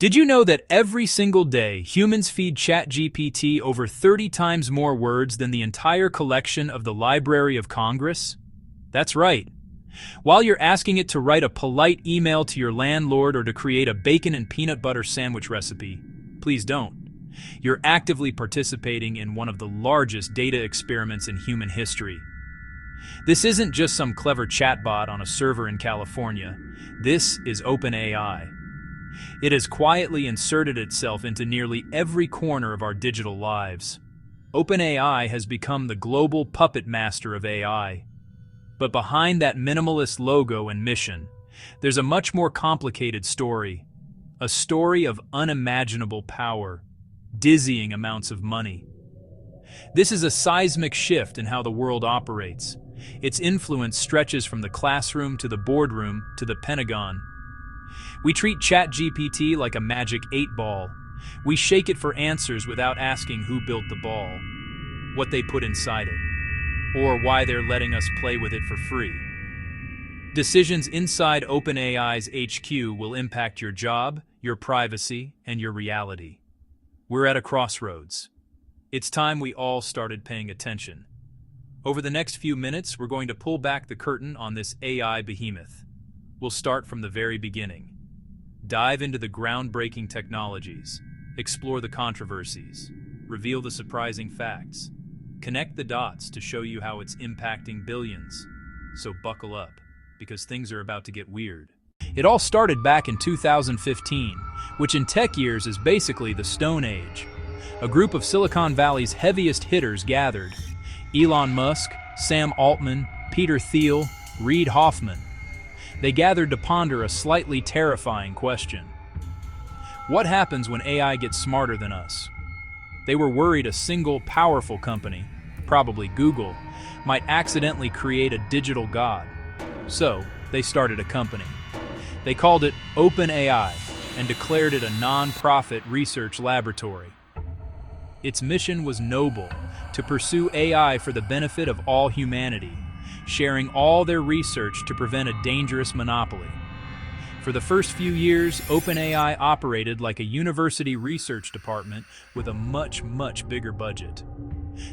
Did you know that every single day humans feed ChatGPT over 30 times more words than the entire collection of the Library of Congress? That's right. While you're asking it to write a polite email to your landlord or to create a bacon and peanut butter sandwich recipe, please don't. You're actively participating in one of the largest data experiments in human history. This isn't just some clever chatbot on a server in California. This is OpenAI. It has quietly inserted itself into nearly every corner of our digital lives. OpenAI has become the global puppet master of AI. But behind that minimalist logo and mission, there's a much more complicated story. A story of unimaginable power, dizzying amounts of money. This is a seismic shift in how the world operates. Its influence stretches from the classroom to the boardroom to the Pentagon. We treat ChatGPT like a magic 8-ball. We shake it for answers without asking who built the ball, what they put inside it, or why they're letting us play with it for free. Decisions inside OpenAI's HQ will impact your job, your privacy, and your reality. We're at a crossroads. It's time we all started paying attention. Over the next few minutes, we're going to pull back the curtain on this AI behemoth. We'll start from the very beginning. Dive into the groundbreaking technologies, explore the controversies, reveal the surprising facts, connect the dots to show you how it's impacting billions. So buckle up, because things are about to get weird. It all started back in 2015, which in tech years is basically the Stone Age. A group of Silicon Valley's heaviest hitters gathered. Elon Musk, Sam Altman, Peter Thiel, Reid Hoffman. They gathered to ponder a slightly terrifying question. What happens when AI gets smarter than us? They were worried a single powerful company, probably Google, might accidentally create a digital god. So, they started a company. They called it OpenAI and declared it a non-profit research laboratory. Its mission was noble, to pursue AI for the benefit of all humanity, sharing all their research to prevent a dangerous monopoly. For the first few years, OpenAI operated like a university research department with a much bigger budget.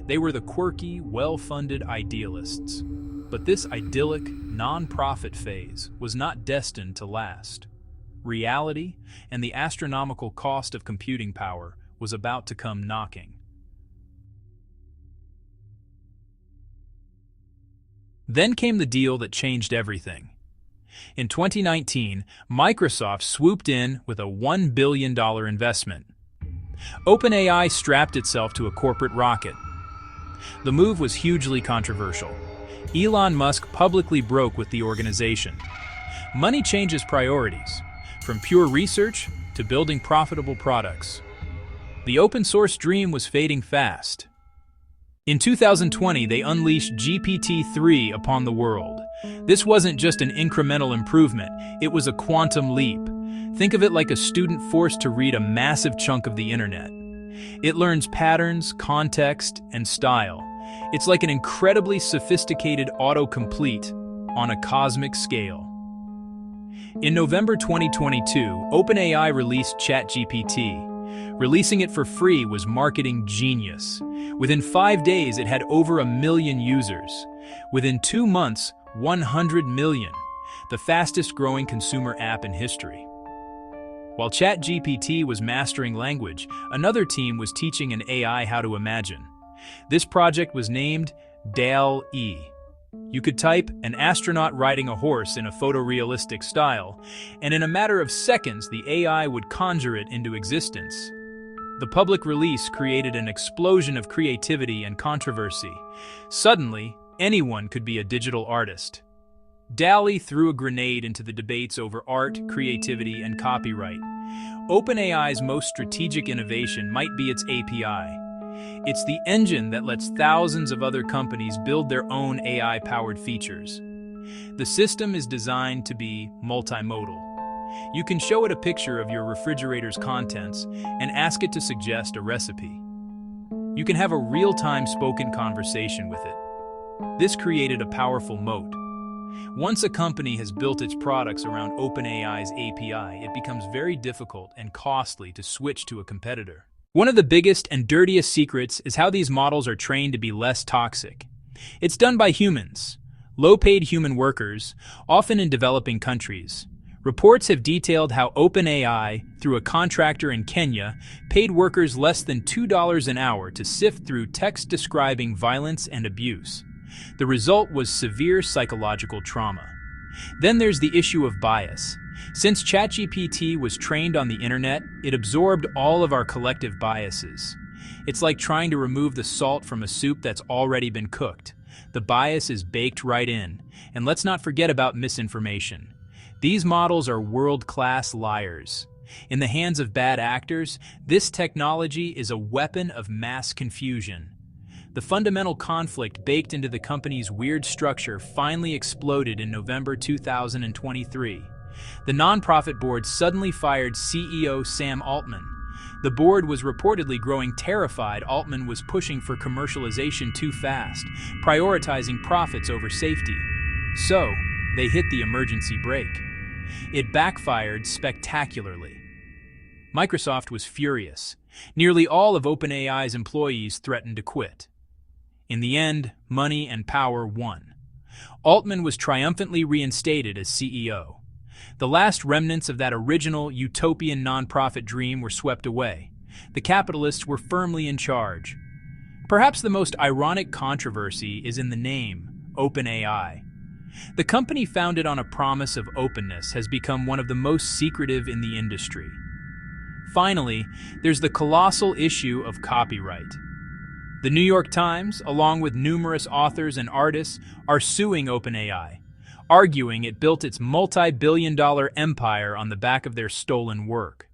They were the quirky, well-funded idealists. But this idyllic, non-profit phase was not destined to last. Reality and the astronomical cost of computing power was about to come knocking. Then came the deal that changed everything. In 2019, Microsoft swooped in with a $1 billion investment. OpenAI strapped itself to a corporate rocket. The move was hugely controversial. Elon Musk publicly broke with the organization. Money changes priorities, from pure research to building profitable products. The open-source dream was fading fast. In 2020, they unleashed GPT-3 upon the world. This wasn't just an incremental improvement, it was a quantum leap. Think of it like a student forced to read a massive chunk of the internet. It learns patterns, context, and style. It's like an incredibly sophisticated autocomplete on a cosmic scale. In November 2022, OpenAI released ChatGPT. Releasing it for free was marketing genius. Within 5 days, it had over 1 million users. Within 2 months, 100 million, the fastest-growing consumer app in history. While ChatGPT was mastering language, another team was teaching an AI how to imagine. This project was named DALL-E. You could type "an astronaut riding a horse" in a photorealistic style, and in a matter of seconds, the AI would conjure it into existence. The public release created an explosion of creativity and controversy. Suddenly, anyone could be a digital artist. DALL-E threw a grenade into the debates over art, creativity, and copyright. OpenAI's most strategic innovation might be its API. It's the engine that lets thousands of other companies build their own AI-powered features. The system is designed to be multimodal. You can show it a picture of your refrigerator's contents and ask it to suggest a recipe. You can have a real-time spoken conversation with it. This created a powerful moat. Once a company has built its products around OpenAI's API, it becomes very difficult and costly to switch to a competitor. One of the biggest and dirtiest secrets is how these models are trained to be less toxic. It's done by humans, low-paid human workers, often in developing countries. Reports have detailed how OpenAI, through a contractor in Kenya, paid workers less than $2 an hour to sift through text describing violence and abuse. The result was severe psychological trauma. Then there's the issue of bias. Since ChatGPT was trained on the internet, it absorbed all of our collective biases. It's like trying to remove the salt from a soup that's already been cooked. The bias is baked right in. And let's not forget about misinformation. These models are world-class liars. In the hands of bad actors, this technology is a weapon of mass confusion. The fundamental conflict baked into the company's weird structure finally exploded in November 2023. The nonprofit board suddenly fired CEO Sam Altman. The board was reportedly growing terrified Altman was pushing for commercialization too fast, prioritizing profits over safety. So, they hit the emergency brake. It backfired spectacularly. Microsoft was furious. Nearly all of OpenAI's employees threatened to quit. In the end, money and power won. Altman was triumphantly reinstated as CEO. The last remnants of that original utopian nonprofit dream were swept away. The capitalists were firmly in charge. Perhaps the most ironic controversy is in the name, OpenAI. The company founded on a promise of openness has become one of the most secretive in the industry. Finally, there's the colossal issue of copyright. The New York Times, along with numerous authors and artists, are suing OpenAI, arguing it built its multi-billion-dollar empire on the back of their stolen work.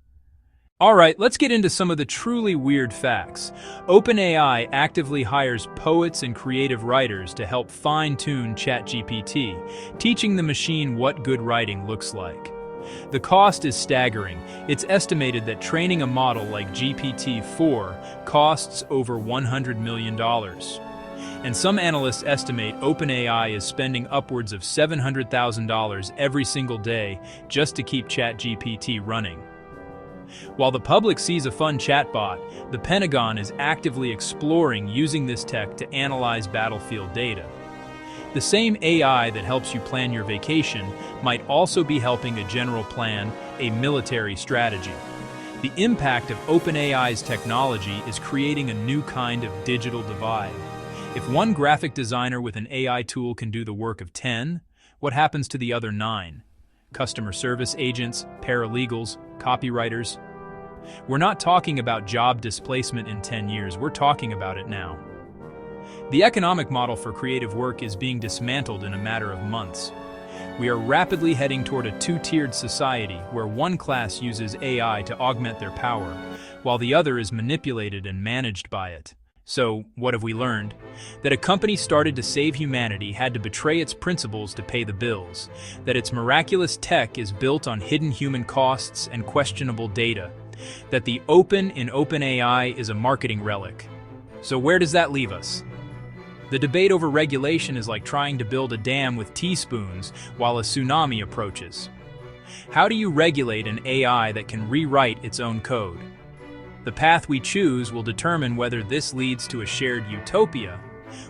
All right, let's get into some of the truly weird facts. OpenAI actively hires poets and creative writers to help fine-tune ChatGPT, teaching the machine what good writing looks like. The cost is staggering. It's estimated that training a model like GPT-4 costs over $100 million. And some analysts estimate OpenAI is spending upwards of $700,000 every single day just to keep ChatGPT running. While the public sees a fun chatbot, the Pentagon is actively exploring using this tech to analyze battlefield data. The same AI that helps you plan your vacation might also be helping a general plan a military strategy. The impact of OpenAI's technology is creating a new kind of digital divide. If one graphic designer with an AI tool can do the work of 10, what happens to the other 9? Customer service agents, paralegals, copywriters. We're not talking about job displacement in 10 years, we're talking about it now. The economic model for creative work is being dismantled in a matter of months. We are rapidly heading toward a two-tiered society where one class uses AI to augment their power, while the other is manipulated and managed by it. So, what have we learned? That a company started to save humanity had to betray its principles to pay the bills. That its miraculous tech is built on hidden human costs and questionable data. That the open in OpenAI is a marketing relic. So where does that leave us? The debate over regulation is like trying to build a dam with teaspoons while a tsunami approaches. How do you regulate an AI that can rewrite its own code? The path we choose will determine whether this leads to a shared utopia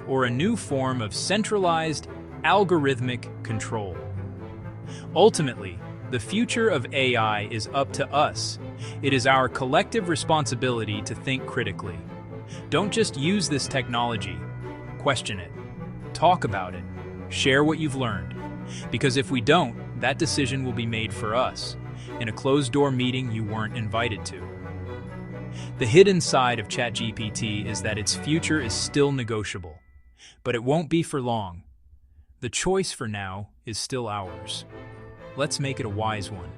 or a new form of centralized, algorithmic control. Ultimately, the future of AI is up to us. It is our collective responsibility to think critically. Don't just use this technology. Question it. Talk about it. Share what you've learned. Because if we don't, that decision will be made for us, in a closed-door meeting you weren't invited to. The hidden side of ChatGPT is that its future is still negotiable, but it won't be for long. The choice for now is still ours. Let's make it a wise one.